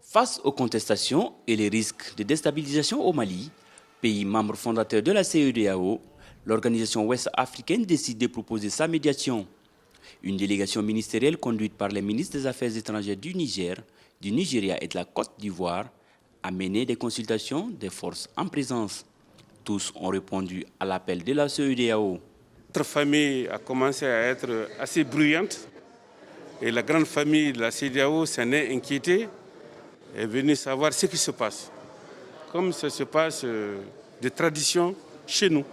Face aux contestations et les risques de déstabilisation au Mali, pays membre fondateur de la CEDEAO, l'organisation ouest-africaine décide de proposer sa médiation. Une délégation ministérielle conduite par les ministres des Affaires étrangères du Niger, du Nigeria et de la Côte d'Ivoire a mené des consultations des forces en présence. Tous ont répondu à l'appel de la CEDEAO. Notre famille a commencé à être assez bruyante et la grande famille de la CEDEAO s'en est inquiétée et est venue savoir ce qui se passe. Comme ça se passe de tradition chez nous.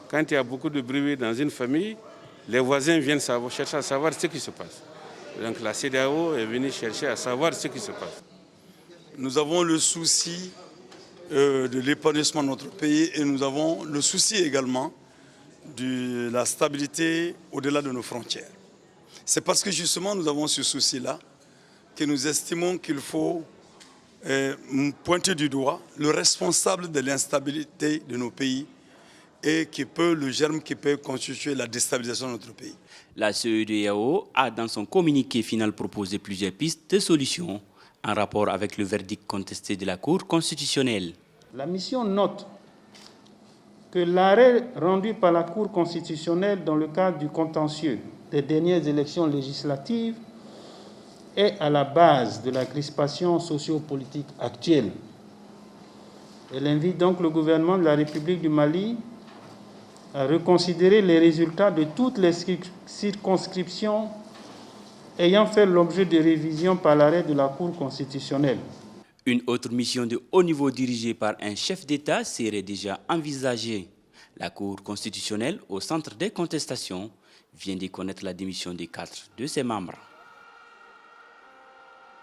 Quand il y a beaucoup de bruit dans une famille, les voisins viennent chercher à savoir ce qui se passe. Donc la CEDEAO est venue chercher à savoir ce qui se passe. Nous avons le souci de l'épanouissement de notre pays et nous avons le souci également de la stabilité au-delà de nos frontières. C'est parce que justement nous avons ce souci-là que nous estimons qu'il faut pointer du doigt le responsable de l'instabilité de nos pays et le germe qui peut constituer la déstabilisation de notre pays. La CEDEAO a dans son communiqué final proposé plusieurs pistes de solutions en rapport avec le verdict contesté de la Cour constitutionnelle. La mission note que l'arrêt rendu par la Cour constitutionnelle dans le cadre du contentieux des dernières élections législatives est à la base de la crispation sociopolitique actuelle. Elle invite donc le gouvernement de la République du Mali à reconsidérer les résultats de toutes les circonscriptions ayant fait l'objet de révision par l'arrêt de la Cour constitutionnelle. Une autre mission de haut niveau dirigée par un chef d'État serait déjà envisagée. La Cour constitutionnelle, au centre des contestations, vient de connaître la démission des 4 de ses membres.